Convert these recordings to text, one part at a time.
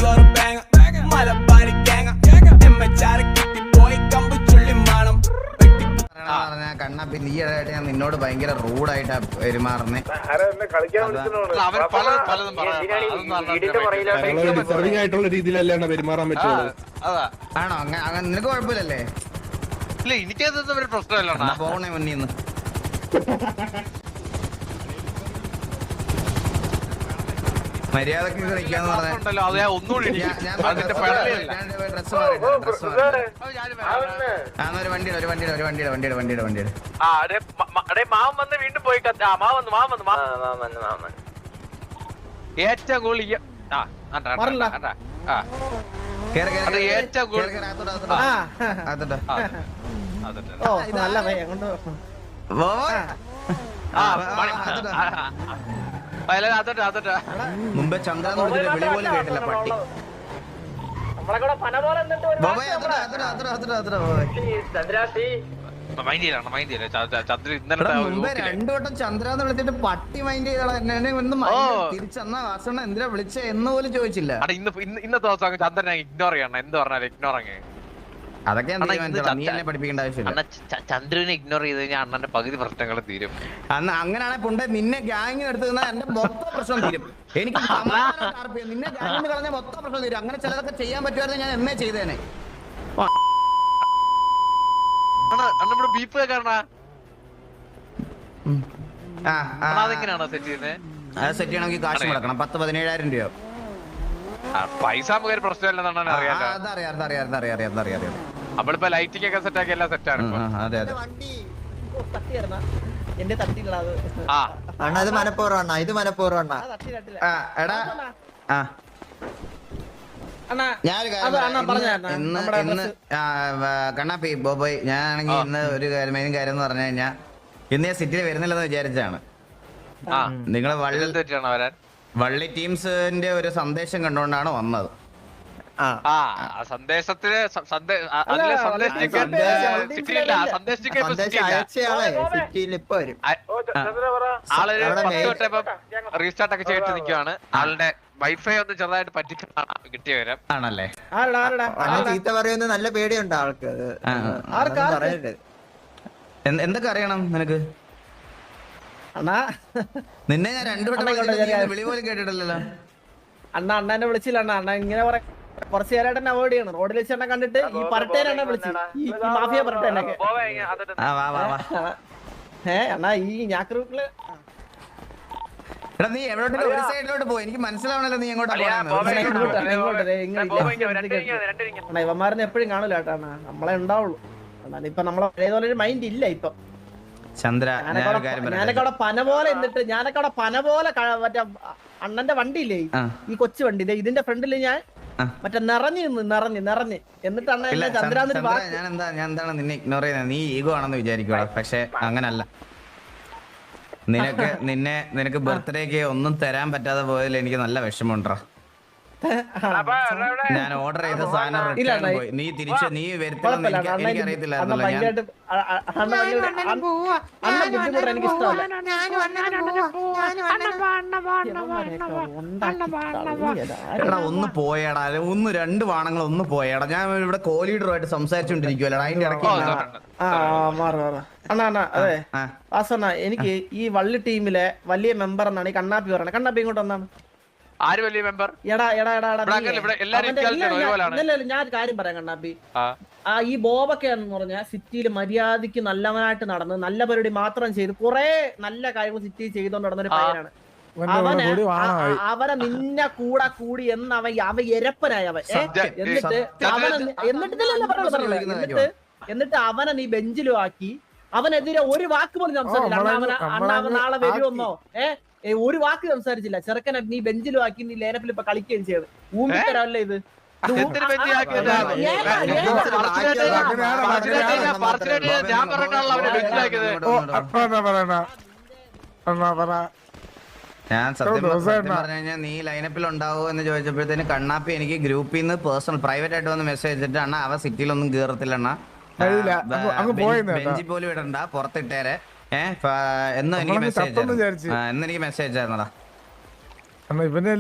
ഒരു bang Malabari gang എമ്മച്ചാര കിട്ടിപ്പോയി കമ്പ് ചുള്ളി മാണം കണ്ണാപ്പി നീയായിട്ട് ഞാൻ നിന്നോട് ഭയങ്കര റൂഡായിട്ടാ പെരുമാറുന്നേ. ആയിട്ടുള്ള രീതിയിലല്ല പെരുമാറാൻ പറ്റുള്ളൂ. ആണോ? നിനക്ക് കുഴപ്പമില്ലല്ലേ? എനിക്കതൊന്നും ഒരു പ്രശ്നമല്ല. പോണേ മുന്നിന്ന് മര്യാദക്ക് നിൽക്കാന്ന് പറഞ്ഞല്ലോ. ഒന്നുകൂടി വണ്ടിയുടെ മാവൻ വന്ന് വീണ്ടും പോയി ഏറ്റവും കൂടുതൽ മുമ്പേ ചന്ദ്ര വിളി പോലും കേട്ടില്ല പട്ടി. മുമ്പേ രണ്ടു വട്ടം ചന്ദ്രാന്ന് വിളിച്ചിട്ട് പട്ടി മൈൻഡ് ചെയ്തോളാം. തിരിച്ചെന്നാ വാസണ്ണ എന്തിനാ വിളിച്ച എന്ന് പോലും ചോദിച്ചില്ല. ഇന്നത്തെ ദിവസം ചന്ദ്രനെ ഇഗ്നോർ ചെയ്യണം. എന്ത് പറഞ്ഞാലും ഇഗ്നോർ അങ്ങ്. അതൊക്കെ പഠിപ്പിക്കേണ്ട ആവശ്യമില്ല. ചന്ദ്രനെ ഇഗ്നോർ ചെയ്ത് കഴിഞ്ഞാൽ അണ്ണന്റെ പകുതി പ്രശ്നങ്ങൾ തീരും. അന്ന് അങ്ങനെയാണെങ്കിൽ പുണ്ടെ നിന്നെ ഗ്യാങ്ങിന് എടുത്തു നിന്നാൽ എന്റെ മൊത്തം പ്രശ്നം തീരും. എനിക്ക് നിന്നെ ഗ്യാങ്ങിന് കളഞ്ഞ മൊത്തം പ്രശ്നം തീരും. അങ്ങനെ ചിലതൊക്കെ ചെയ്യാൻ പറ്റുമായിരുന്നു ഞാൻ എന്നേ ചെയ്തേനെ. ബീപ്പ് അതെങ്ങനെയാണോ സെറ്റ് ചെയ്യുന്നത്? അത് സെറ്റ് ചെയ്യണമെങ്കിൽ കാശ് മുടക്കണം. 10-17,000 രൂപ. പൈസ ഒരു പ്രശ്നമില്ലെന്നാണ് അറിയാം. നമ്മളിപ്പോ ലൈറ്റിംഗ് ഒക്കെ സെറ്റ് ആക്കി എല്ലാം സെറ്റ് ആണ്. അതെ അതെ. ഇത് മനഃപൂർവ്വം ഇത് മനഃപൂർവ്വം. എടാ ഞാനൊരു കാര്യം ഇന്ന് കണ്ണാപ്പി ബോബോയ് ഞാനാണെങ്കിൽ ഇന്ന് ഒരു മെയിൻ കാര്യം എന്ന് പറഞ്ഞു കഴിഞ്ഞാൽ ഇന്ന് ഞാൻ സിറ്റിയിൽ വരുന്നില്ലെന്ന് വിചാരിച്ചാണ്. നിങ്ങള് വള്ളി ടീംസിന്റെ ഒരു സന്ദേശം കണ്ടുകൊണ്ടാണ് വന്നത്. സന്ദേശത്തിന് റീസ്റ്റാർട്ട് ഒക്കെ ചെയ്തിട്ട് നിൽക്കുകയാണ്. ആളുടെ വൈഫൈ ഒന്ന് ചെറുതായിട്ട് പറ്റിച്ചാണ് കിട്ടിയ വിവരം. ആണല്ലേ? ചീത്ത പറയുന്നത് നല്ല പേടിയുണ്ട് ആൾക്ക്. എന്തൊക്കെ അറിയണം നിനക്ക്? നിന്നെ ഞാൻ 2 വട്ടം വിളി പോലും കേട്ടിട്ടില്ലല്ലോ. അണ്ണനെ വിളിച്ചില്ല. അണ്ണ ഇങ്ങനെ കുറച്ച് നേരമായിട്ട് എന്നെ അവോയ്ഡ് ചെയ്യണം. റോഡിൽ വെച്ച് എന്നെ കണ്ടിട്ട് ഈ പറട്ടേനെ വിളിച്ചു. ഈ മാഫിയ പറട്ടേനൊക്കെ അണ്ണാ ഈ ഞാക്രൂട്ടില്. എടാ നീ എവിടോട്ട് ഒരു സൈഡിലോട്ട് പോയി. എനിക്ക് മനസ്സിലാവണല്ലോ നീ എങ്ങോട്ടാ. ഇവന്മാരൊന്നും എപ്പോഴും കാണൂല കേട്ടോ. നമ്മളെ ഉണ്ടാവുള്ളൂ. ഇപ്പൊ നമ്മളെ പഴയതുപോലെ ഒരു മൈൻഡ് ഇല്ല ഇപ്പൊ. ചന്ദ്ര ഞാനൊക്കെ അവിടെ പന പോലെ എന്നിട്ട് മറ്റേ അണ്ണന്റെ വണ്ടിയില്ലേ ഈ കൊച്ചു വണ്ടി ഇതിന്റെ ഫ്രണ്ടില് ഞാൻ മറ്റേ നിറഞ്ഞ് എന്നിട്ട് അണ്ണ എന്നെ ചന്ദ്രാന്ന് ഞാൻ എന്താണ് നിന്നെ ഇഗ്നോർ ചെയ്യുന്നത്? നീ ഈഗോ ആണെന്ന് വിചാരിക്കുക. പക്ഷെ അങ്ങനല്ല. നിനക്ക് ബർത്ത്ഡേക്ക് ഒന്നും തരാൻ പറ്റാതെ പോയതിൽ എനിക്ക് നല്ല വിഷമമുണ്ടോ. ഞാൻ ഓർഡർ ചെയ്ത സാധനം റിട്ടേൺ പോയി. നീ തിരിച്ച് നീ വരുത്തില്ലെന്ന് എനിക്ക് അറിയത്തില്ലായിരുന്നല്ലോ. എടാ ഒന്ന് പോയേടാ. 1-2 വാണങ്ങൾ ഒന്ന് പോയേടാ. ഞാൻ ഇവിടെ കോലീഡറുമായിട്ട് സംസാരിച്ചോണ്ടിരിക്കുവല്ലോ. അതിന്റെ ഇടയ്ക്ക് അതെ വാസണ്ണ എനിക്ക് ഈ വള്ളി ടീമിലെ വലിയ മെമ്പർ എന്നാണ് ഈ കണ്ണാപ്പി പറയുന്നത്. കണ്ണാപ്പി ഇങ്ങോട്ട് വന്നാണ്. ആര് വലിയ മെമ്പർ? ഞാൻ കാര്യം പറയാം കണ്ണാപ്പി. ഈ ബോബൊക്കെ എന്ന് പറഞ്ഞാൽ സിറ്റിയിൽ മര്യാദക്ക് നല്ലവനായിട്ട് നടന്ന് നല്ല പരിപാടി മാത്രം ചെയ്ത് കുറെ നല്ല കാര്യങ്ങൾ സിറ്റിയിൽ ചെയ്തോണ്ട് നടന്നൊരു പയ്യനാണ്. അവനെ നിന്നെ കൂടി എന്ന് അവൻ എരപ്പനായി അവൻ. എന്നിട്ട് അവനെ നീ ബെഞ്ചിലും ആക്കി. അവനെതിരെ ഒരു വാക്ക് പോലും സംസാരിച്ചില്ല. അവൻ നാളെ വരുമെന്നോ ഒരു വാക്ക് സംസാരിച്ചില്ല. ചെറുക്കനെ നീ ബെഞ്ചിലും ആക്കി. നീ ലേനപ്പിൽ ഇപ്പൊ കളിക്കുകയും ചെയ്ത് ഊമ്പിത്തരല്ലേ ഇത്? ഞാൻ സത്യം പറഞ്ഞു കഴിഞ്ഞാൽ നീ ലൈനപ്പിൽ ഉണ്ടാവോ എന്ന് ചോദിച്ചപ്പോഴത്തേന് കണ്ണാപ്പി എനിക്ക് ഗ്രൂപ്പിൽ നിന്ന് പേഴ്സണൽ പ്രൈവറ്റ് ആയിട്ട് വന്ന് മെസ്സേജ് അയച്ചിട്ട് അണ്ണ അവ സിറ്റിയിലൊന്നും കേറത്തില്ല അണ്ണ. ബെഞ്ചിൽ പോലും ഇടണ്ട, പുറത്തിട്ടേരെ എന്ന് എനിക്ക് മെസ്സേജ് ആയിരുന്നടാ. ഇവനെ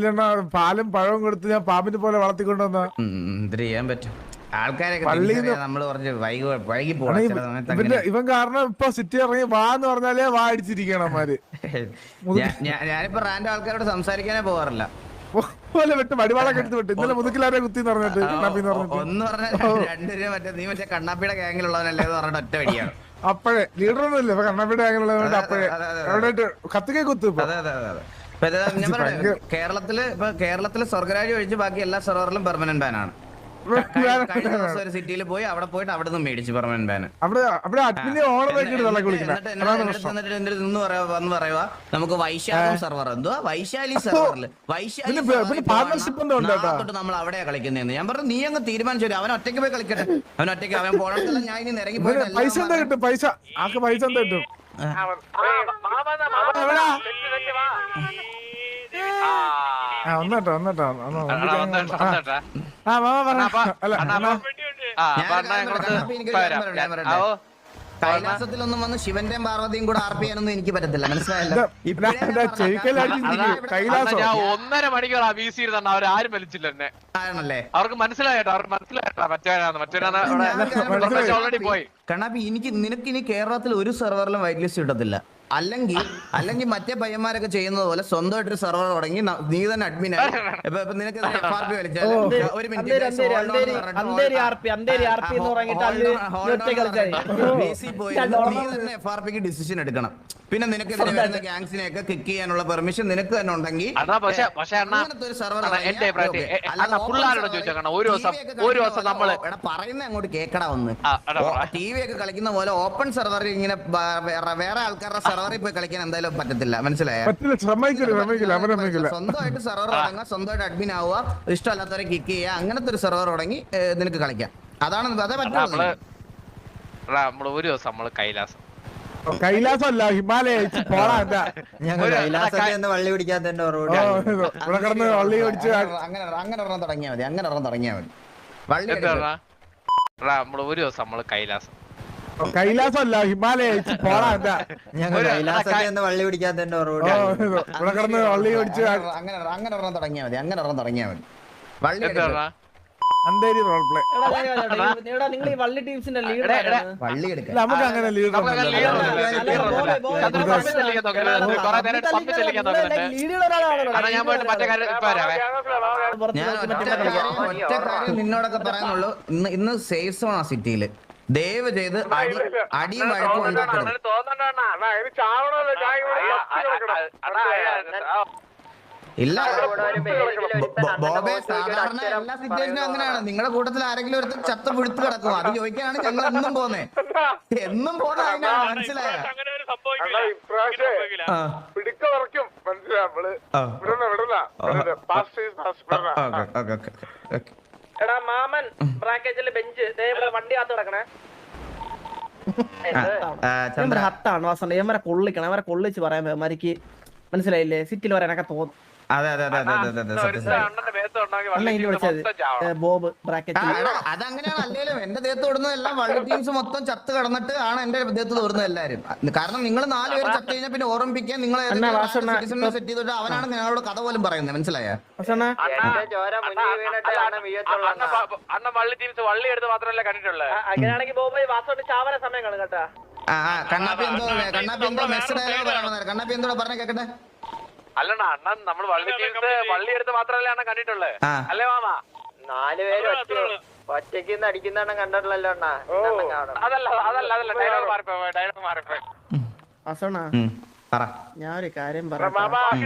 പാലും പഴവും കൊടുത്ത് ഞാൻ പാമ്പിനെ പോലെ വളർത്തിക്കൊണ്ടുവന്ന എന്ത് ചെയ്യാൻ പറ്റും ആൾക്കാരൊക്കെ പള്ളിന്ന് നമ്മള് കുറച്ച് വൈകി പോകണം. ഇവൻ കാരണം ഇപ്പൊ സിറ്റി ഇറങ്ങി വാ എന്ന് പറഞ്ഞാലേ വാ അടിച്ചിരിക്കണം അവന്മാര്. ഞാനിപ്പോ റാൻഡം ആൾക്കാരോട് സംസാരിക്കാനേ പോകാറില്ല. പോലെ വിട്ട് വടിവാളൊക്കെ എടുത്ത് വിട്ട് ഇന്നലെ മുതുക്കിലാരെ കുത്തിന്ന് പറഞ്ഞിട്ട് ഒന്ന് പറഞ്ഞാൽ രണ്ടുപേരും നീ മറ്റേ കണ്ണാപ്പിയുടെ ഗാങ്ങിലുള്ളവനല്ലേ എന്ന് പറഞ്ഞിട്ട് ഒറ്റ വടിയാണ്. അപ്പഴേ ലീഡറൊന്നും ഇല്ല ഇപ്പൊ കണ്ണാപ്പിയുടെ ഗാങ്ങിലുള്ളതുകൊണ്ട് അപ്പഴേ അവിടെ കത്തിക്കേ കുത്തു. അതെ അതെ അതെ. ഞാൻ പറഞ്ഞു കേരളത്തില് സ്വർഗരാജ്യം ഒഴിച്ച് ബാക്കി എല്ലാ സെർവറിലും പെർമനന്റ് ബാനാണ്. ഒരു സിറ്റിയിൽ പോയി അവിടെ പോയിട്ട് അവിടെ നിന്ന് മേടിച്ചു പെർമനന്റ് ബാൻ. വന്ന് പറയുക നമുക്ക് വൈശാലി സെർവർ എന്തുവാ വൈശാലി സെർവറിൽ തൊട്ട് നമ്മൾ അവിടെയാ കളിക്കുന്നതെന്ന് ഞാൻ പറഞ്ഞു. നീ അങ്ങ് തീരുമാനിച്ചു അവൻ ഒറ്റയ്ക്ക് പോയി കളിക്കട്ടെ. അവൻ ഒറ്റയ്ക്ക് അവൻ പോകണമെന്നല്ല ഞാൻ ഇനി ഇറങ്ങി പോയി പൈസ എന്താ കിട്ടും പൈസ ആക്ക് പൈസ എന്താ കിട്ടും. ഒന്നേട്ടോ കൈലാസത്തിലൊന്നും വന്ന് ശിവന്റെയും പാർവതിയും കൂടെ ആർപ്പ് ചെയ്യാനൊന്നും എനിക്ക് പറ്റത്തില്ല. മനസ്സിലായല്ലോ? ഞാൻ 1.5 മണിക്കൂറാ വീസി ഇരുന്ന അവരാരും വലിച്ചില്ല എന്നെ. ആണല്ലേ? അവർക്ക് മനസ്സിലായിട്ടോ മറ്റേരാന്ന് ഓൾറെഡി പോയി. കണ്ണാപ്പി നിനക്ക് ഇനി കേരളത്തിൽ ഒരു സെർവറിലും വൈറ്റ് ലിസ്റ്റ് കിട്ടത്തില്ല. അല്ലെങ്കിൽ മറ്റേ പയ്യന്മാരൊക്കെ ചെയ്യുന്നത് പോലെ സ്വന്തമായിട്ടൊരു സെർവർ തുടങ്ങി നീ തന്നെ അഡ്മിൻ ആയി. നിനക്ക് FRP വലിച്ചാൽ ഒരു മിനിറ്റ് പോയി നീ തന്നെ FRPക്ക് ഡിസിഷൻ എടുക്കണം. പിന്നെ നിനക്കെതിരെ വരുന്ന ഗാങ്സിനെയൊക്കെ കിക്ക് ചെയ്യാനുള്ള പെർമിഷൻ നിനക്ക് തന്നെ ഉണ്ടെങ്കിൽ പറയുന്ന അങ്ങോട്ട് കേക്കടാ വന്ന് TV ഒക്കെ കളിക്കുന്ന പോലെ ഓപ്പൺ സെർവറിൽ ഇങ്ങനെ വേറെ ആൾക്കാരുടെ സെർവറിൽ പോയി കളിക്കാൻ എന്തായാലും പറ്റത്തില്ല. മനസ്സിലായോ? സ്വന്തമായിട്ട് സെർവർ തുടങ്ങുക, സ്വന്തമായിട്ട് അഡ്മിൻ ആവുക, ഇഷ്ടമല്ലാത്തവരെ കിക്ക് ചെയ്യുക, അങ്ങനത്തെ ഒരു സെർവർ തുടങ്ങി നിനക്ക് കളിക്കാം. അതാണ് അതേ പറ്റുള്ളൂ. ഒരു ദിവസം നമ്മള് കൈലാസമല്ല ഹിമാലയ വള്ളി പിടിക്കാത്തതിന്റെ വള്ളി പിടിച്ച് അങ്ങനെ ഒരെണ്ണം തുടങ്ങിയാൽ മതി. വള്ളി നമ്മള് ഒരു ദിവസം നമ്മള് കൈലാസമല്ല ഹിമാലയ വള്ളി പിടിക്കാത്തതിന്റെ വള്ളി പിടിച്ച് അങ്ങനെ ഒരെണ്ണം തുടങ്ങിയാൽ മതി. വള്ളി അന്തേരി റോൾ പ്ലേ. നിങ്ങൾ ഈ വള്ളി ടീംസിന്റെ ലീഡർ വള്ളി എടുക്കാം. നമുക്ക് അങ്ങനെ ലീഡർ ഒറ്റ കാര്യം നിന്നോടൊക്കെ പറയാനുള്ളൂ. ഇന്ന് സേഫ് സോൺ ആ സിറ്റിയില്. ദയവ് ചെയ്ത് അടിയും വഴക്കും ഉണ്ടാക്കരുത്. ഇല്ല ബോബെ, സാധാരണ എല്ലാ സിറ്റുവേഷനും അങ്ങനെയാണ്. നിങ്ങളുടെ കൂട്ടത്തിൽ ആരെങ്കിലും ഒരു ചത്ത പിടുത്ത് കിടക്കും. അത് ചോദിക്കാനാണ് ഞങ്ങൾ എന്നും പോന്നെ അതിനാണ്. മനസ്സിലായോ? എടാ മാമൻ ബ്രാക്കേജിലെ ബെഞ്ച് വണ്ടി കാത്ത് കിടക്കണേ. ഹത്താണ് വാസണ്ട ഇവരെ കൊള്ളിക്കണം. അവരെ കൊള്ളിച്ച് പറയാൻ മരിക്ക് മനസ്സിലായില്ലേ? സിറ്റിയിൽ വരാനൊക്കെ തോന്നും. അതെ ബോബ് ബ്രാക്കറ്റ് അതങ്ങനെയാണ്. അല്ലേലും എന്റെ ദേഹത്ത് ഓടുന്നത് എല്ലാം വള്ളി ടീംസ് മൊത്തം ചത്ത് കിടന്നിട്ട് ആണ് എന്റെ ദേഹത്ത് തോറുന്നത് എല്ലാരും. കാരണം നിങ്ങൾ 4 പേര് ചത്ത് കഴിഞ്ഞാൽ പിന്നെ ഓർമ്മിപ്പിക്കാൻ നിങ്ങൾ സെറ്റ് ചെയ്തിട്ട് അവനാണ് ഞങ്ങളോട് കഥ പോലും പറയുന്നത്. മനസ്സിലായ? അങ്ങനെയാണെങ്കിൽ ബോബ് വാസോട്ട് ചാവന സമയം കാണും കേട്ടാ. കണ്ണാപ്പി എന്തോ മെസ്സേജ് ഡയലോഗ് പറയണ. കണ്ണാപ്പി എന്തോ പറഞ്ഞ കേക്കട്ടെ. അല്ലണ്ണ അണ്ണൻ നമ്മൾ വള്ളി എടുത്ത് മാത്രല്ലേ അണ്ണൻ കണ്ടിട്ടുള്ളേ അല്ലേ മാമ? 4 പേര് ഒറ്റയ്ക്ക് അടിക്കുന്ന കണ്ടിട്ടില്ലല്ലോ അണ്ണാ. അതല്ല ഡയലോഗ് മാറിപ്പോയി. ഞാനൊരു കാര്യം പറയാം.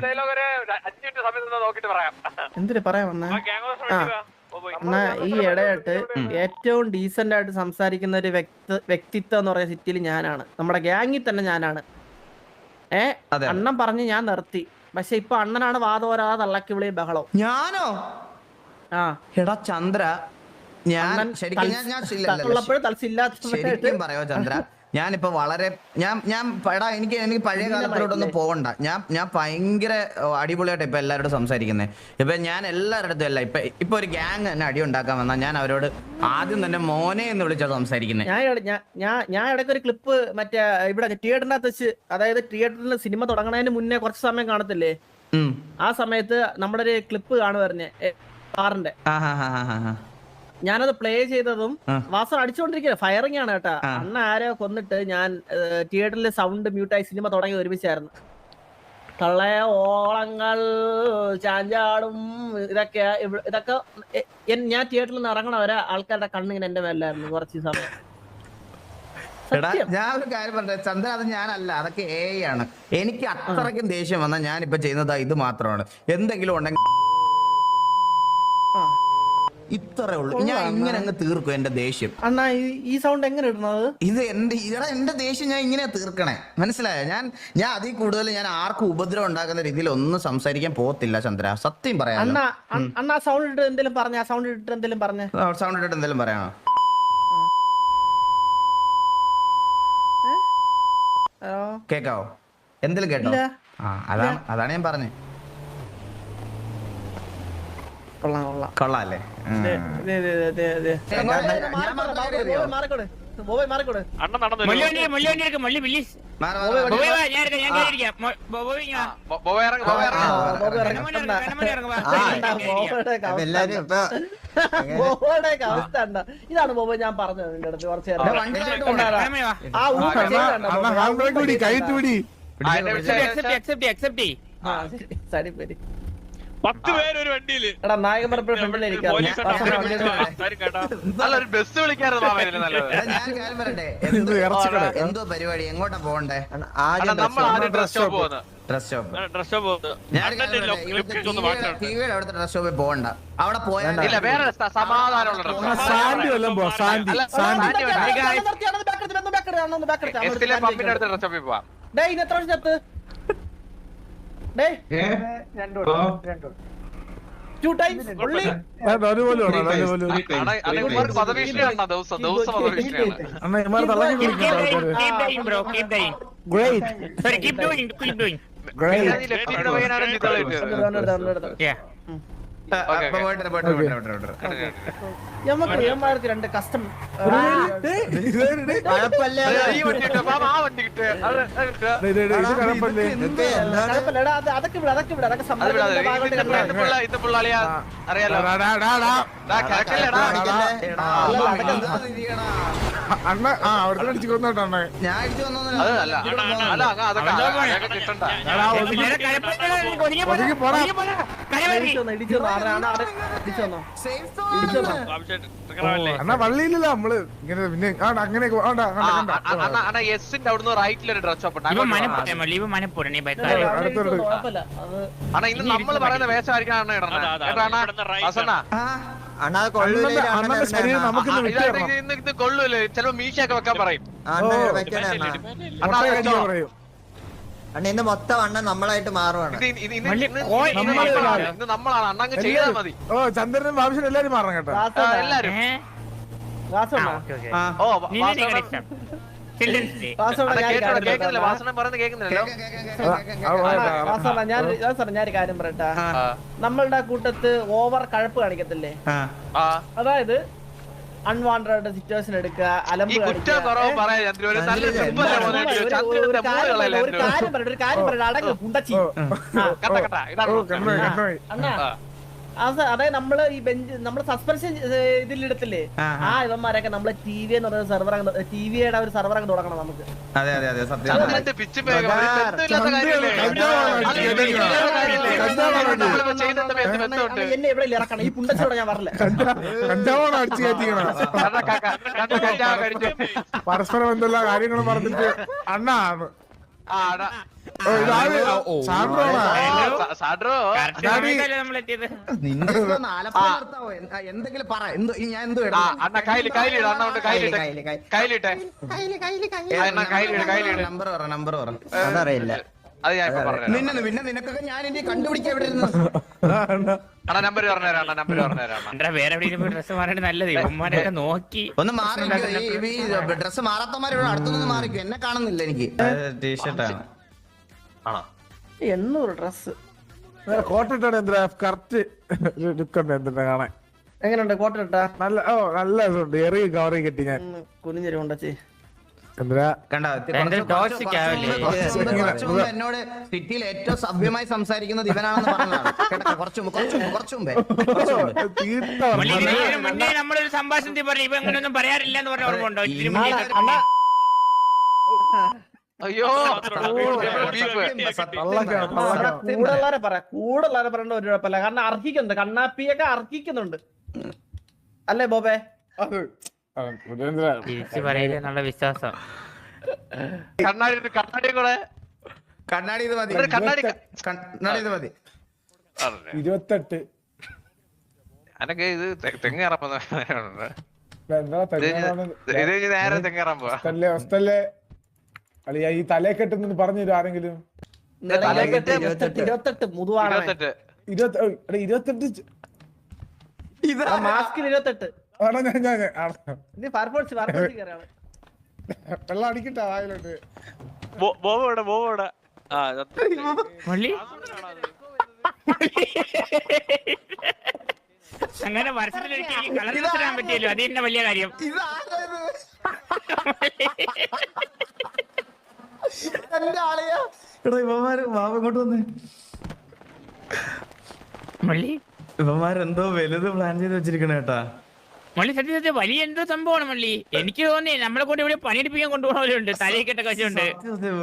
ഡയലോഗ് ഒരു 5 മിനിറ്റ് സമയത്ത് നോക്കിട്ട് പറയാം. എന്തിനു പറയാൻ വന്ന എന്നാ ഈ ഇടയായിട്ട് ഏറ്റവും ഡീസന്റ് ആയിട്ട് സംസാരിക്കുന്ന ഒരു വ്യക്തിത്വം എന്ന് പറയുന്ന സിറ്റിയിൽ ഞാനാണ്. നമ്മുടെ ഗ്യാങ്ങിൽ തന്നെ ഞാനാണ്. അണ്ണൻ പറഞ്ഞ് ഞാൻ നിർത്തി. പക്ഷെ ഇപ്പൊ അണ്ണനാണ് വാദോരാതെ തള്ളക്കി വിളിയും ബഹളം. ഞാനോ? എടാ ചന്ദ്ര, ഞാൻ ശരിക്കും പറയോ ചന്ദ്ര, ഞാനിപ്പോ വളരെ എനിക്ക് പഴയ കാലത്തിലോട്ടൊന്നും പോകണ്ട. ഞാൻ ഭയങ്കര അടിപൊളിയായിട്ട് ഇപ്പൊ എല്ലാവരോടും സംസാരിക്കുന്നത്. ഇപ്പൊ ഞാൻ എല്ലാവരുടെ അല്ല ഇപ്പൊ ഒരു ഗ്യാങ് തന്നെ അടി ഉണ്ടാക്കാൻ വന്നാൽ ഞാൻ അവരോട് ആദ്യം തന്നെ മോനെ എന്ന് വിളിച്ചാൽ സംസാരിക്കുന്നത്. ഞാൻ ഇടയ്ക്ക് ഒരു ക്ലിപ്പ് മറ്റേ ഇവിടെ തിയേറ്ററിനകത്ത് വെച്ച്, അതായത് തിയേറ്ററിൽ സിനിമ തുടങ്ങുന്നതിന് മുന്നേ കുറച്ച് സമയം കാണത്തില്ലേ, ആ സമയത്ത് നമ്മുടെ ഒരു ക്ലിപ്പ് കാണുമായിരുന്നേ കാറിന്റെ. ഞാനത് പ്ലേ ചെയ്തതും വാസൻ അടിച്ചുകൊണ്ടിരിക്കുക, ഫയറിംഗ് ആണ് കേട്ടാ. അണ്ണ ആരോ കൊന്നിട്ട് ഞാൻ തിയേറ്ററിൽ സൗണ്ട് മ്യൂട്ടായി സിനിമ തുടങ്ങി ഒരുമിച്ചായിരുന്നു. തള്ളയ ഓളങ്ങൾ ചാഞ്ചാടും ഇതൊക്കെ ഞാൻ തിയേറ്ററിൽ നിന്ന് ഇറങ്ങണ വരെ ആൾക്കാരുടെ കണ്ണിങ്ങനെ എന്റെ മേലായിരുന്നു കുറച്ച് സമയം. ഞാൻ ഒരു കാര്യം പറഞ്ഞ ചന്ദ്ര, അത് ഞാനല്ല, അതൊക്കെ AI ആണ്. എനിക്ക് അത്രയ്ക്കും ദേഷ്യം വന്നാൽ ഞാനിപ്പോ ചെയ്യുന്നത് ഇത് മാത്രമാണ്. എന്തെങ്കിലും ഉണ്ടെങ്കിൽ ഇത്രേ ഉള്ളൂ, ഞാൻ ഇങ്ങനെ അങ്ങ് തീർക്കും എന്റെ ദേഷ്യം. അണ്ണാ ഈ സൗണ്ട് എങ്ങനെ ഇടുന്നത്? ഇത് എന്റെ ദേഷ്യം ഞാൻ ഇങ്ങനെ തീർക്കണേ, മനസ്സിലായോ? ഞാൻ അതിൽ കൂടുതൽ ഞാൻ ആർക്കും ഉപദ്രവം ഉണ്ടാക്കുന്ന രീതിയിൽ ഒന്നും സംസാരിക്കാൻ പോകത്തില്ല ചന്ദ്ര, സത്യം പറയാം. അണ്ണാ സൗണ്ട് ഇട്ട് എന്തെങ്കിലും പറഞ്ഞ, സൗണ്ട് ഇട്ട് എന്തെങ്കിലും പറഞ്ഞ, സൗണ്ട് ഇട്ടിട്ട് എന്തെങ്കിലും പറയാമോ? കേക്കാവോ? എന്തെങ്കിലും കേട്ടോ? അതാണ് ഞാൻ പറഞ്ഞത്. കൊള്ളാല്ലേ? ഇതാണ് ബോബോ ഞാൻ പറഞ്ഞത് നിന്റെ അടുത്ത് കുറച്ച് നേരം. 10 പേര് ഒരു വണ്ടിയില്. എടാ നായകൻ ഫ്രണ്ടിലിരിക്കാം. ബസ് വിളിക്കാറുണ്ട്. എന്തോ പരിപാടി, എങ്ങോട്ടാ പോകണ്ടേ? Dress shop. അവിടുത്തെ ഡ്രസ് ഷോപ്പിൽ പോകണ്ട, അവിടെ പോയാൽ വേറെ സമാധാനമുള്ള പമ്പിന്റെ അടുത്ത് ഡ്രസ് ഷോപ്പിൽ പോവാം. പദവീഷ്ടാണ് ദിവസം രണ്ട് കസ്റ്റം അണ്ണ അവിടെ അടിച്ചു കൊന്നോട്ടോ അണ്ണ. ഞാൻ അടിച്ചു വന്നോന്നല്ല. അണ്ണാ വള്ളിയില്ലല്ലോ നമ്മള് ഇങ്ങനെ പിന്നെ അങ്ങനെ എസിന്റെ അവിടുന്ന് റൈറ്റിലൊരു ഡ്രസ് ഷോപ്പ് ഉണ്ട്. ഇന്ന് നമ്മൾ പറയുന്ന വേഷമായിരിക്കണം ഇന്ന് കൊള്ളൂല്ലേ? ചിലപ്പോ മീശയൊക്കെ വെക്കാൻ പറയും. ഇന്ന് മൊത്തം അണ്ണൻ നമ്മളായിട്ട് മാറുവാണ്. ഇന്ന് നമ്മളാണ് അണ്ണങ്ങ് ചെയ്താൽ മതി. ഓ ചന്ദ്രനും ഭാവിച്ചും എല്ലാരും മാറണം കേട്ടോ. എല്ലാരും വാസന പറയുന്നത് കേൾക്കുന്നില്ലല്ലോ. ഞാനൊരു കാര്യം പറയട്ടാ, നമ്മളുടെ കൂട്ടത്ത് ഓവർ കഴപ്പ് കാണിക്കത്തില്ലേ? അതായത് അൺവാണ്ടഡ് സിറ്റുവേഷൻ എടുക്കുക, അലമ്പ് ഒരു കാര്യം പറയട്ടെ, അടങ്ങ് പുണ്ടച്ചി. അതായത് നമ്മള് ഈ ബെഞ്ച് നമ്മള് സസ്പെൻഷൻ ഇതിലിടത്തില്ലേ, ആ ഇവന്മാരൊക്കെ നമ്മള് TV എന്ന് പറയുന്ന സെർവർ, TVയുടെ ഒരു സെർവർ അങ്ങ് തുടങ്ങണം നമുക്ക്. അതെ അതെ അതെ സത്യം. എന്നെ എവിടെ ഇറക്കണം? ഈ പുണ്ടച്ചോടെ ഞാൻ പറഞ്ഞില്ല. പരസ്പരം എന്തെല്ലാം കാര്യങ്ങളും പറഞ്ഞിട്ട് അണ്ണാണ് എന്തെങ്കിലും പറ. ഞാൻ എന്തോ നമ്പർ പറ, നമ്പർ പറ. അതറിയില്ല. പിന്നെ നിനക്കൊക്കെ ഞാൻ ഇനി കണ്ടുപിടിക്കാൻ എവിടെ ഇരുന്നു? നമ്പർ നോക്കി ഒന്ന് മാറി. ഡ്രസ് മാറാത്തമാരോട് അടുത്തൊന്നും മാറിക്കും. എന്നെ കാണുന്നില്ല. എനിക്ക് ടീഷർട്ടാണ്. 800 ഡ്രസ് കോട്ടിട്ടാണ് എന്തിനാ കറക്റ്റ് ലുക്കുണ്ട്. എന്തിനാ കാണാൻ എങ്ങനെയുണ്ട്? കോട്ടിട്ടാ നല്ല നല്ല രസമുണ്ട്. എറിയും കവറിയും കെട്ടി ഞാൻ കുനിഞ്ഞൊരു കൊണ്ടച്ചേ. കണ്ടോ എന്നോട് സിറ്റിയിൽ ഏറ്റവും സഭ്യമായി സംസാരിക്കുന്നത് ഇവനാണെന്ന് പറഞ്ഞതാണ് കേട്ടോ കുറച്ചു മുമ്പേ നമ്മളൊരു സംഭാഷണത്തിൽ പറഞ്ഞു ഇവ അങ്ങനെയൊന്നും പറയാറില്ല എന്ന് പറഞ്ഞ ഓർമ്മ ഉണ്ടോ അയ്യോ കൂടുതലുള്ളവരെ പറയേണ്ട ഒരു കുഴപ്പമില്ല കാരണം അർഹിക്കുന്നുണ്ട് കണ്ണാപ്പിയൊക്കെ അർഹിക്കുന്നുണ്ട് അല്ലേ ബോബേ നല്ല വിശ്വാസം കണ്ണാടി കൂടെ കണ്ണാടി ഇത് മതി കണ്ണാടി ഇത് മതി 28 അനക്ക് ഇത് തെങ്ങ് കയറാൻ ഇത് നേരെ തെങ്ങ് കയറാൻ പോവാ അളിയ ഈ തലേ കെട്ടുന്നു പറഞ്ഞു തരും ആരെങ്കിലും 28 മുതുവാണ് 28 മാസ്കിൽ 28 ആണോ ഞാൻ ഇത് ഫയർഫോഴ്സ് കയറാണ് വെള്ളം അടിക്കട്ടെ വായിലോട്ട് ബോബോടെ അങ്ങനെ വർഷത്തിലൊരിക്കൽ കളർ തരാൻ പറ്റിയല്ലോ അത് തന്നെ വലിയ കാര്യം ഇങ്ങോട്ട് വന്നേ ഇവന്മാരെന്തോ വലുത് പ്ലാൻ ചെയ്ത് വെച്ചിരിക്കണ കേട്ടാ മള്ളി സത്യത്തിൽ വലിയ എന്തോ സംഭവമാണ് മള്ളി എനിക്ക് തോന്നി നമ്മളെ കൊണ്ട് ഇവിടെ പണിയെടുപ്പിക്കാൻ കൊണ്ടുപോകണവരുണ്ട് തലയിക്കെട്ട കശുണ്ട്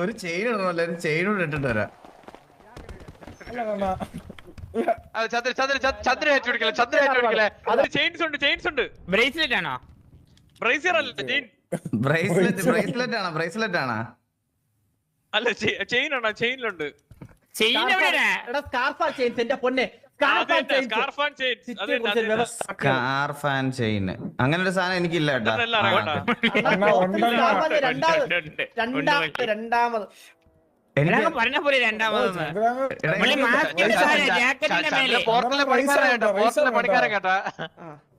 ഒരു ചെയിൻ ഇടണമല്ലോ ചെയിൻ കൂടെ ഇട്ടിട്ട് വരാം ചെയിൻസ് ഉണ്ട് ബ്രേസ്ലെറ്റ് ആണോ ബ്രേസ്ലെറ്റ് ആണോ അല്ല ചെയിൻ ആണോ ചെയിനിലുണ്ട് ചെയിൻ സ്കാർഫ് ആൻഡ് ചെയിൻ അങ്ങനെ ഒരു സാധനം എനിക്കില്ല കേട്ടാ രണ്ടാമത് പറഞ്ഞ പോലെ രണ്ടാമത്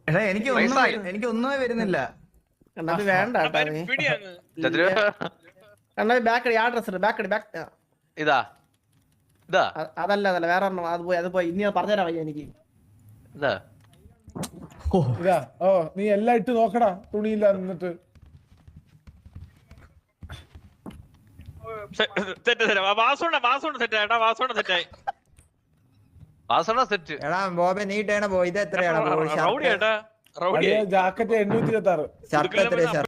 എടാ എനിക്ക് ഒന്നുമേ വരുന്നില്ല വേണ്ട ഇതാ അതല്ല വേറെ അത് പോയി ഇനി പറഞ്ഞുതരാം വയ്യ എനിക്ക് ഇതാ ഓ നീ എല്ലാം ഇട്ട് നോക്കടാ തുണിയില്ല എന്നിട്ട് എടാ ബോബെ നീ ഇട്ടേണ പോ ഇത് എത്രയാണ് ജാക്കറ്റ് 826 ഷർട്ട് എത്രയാ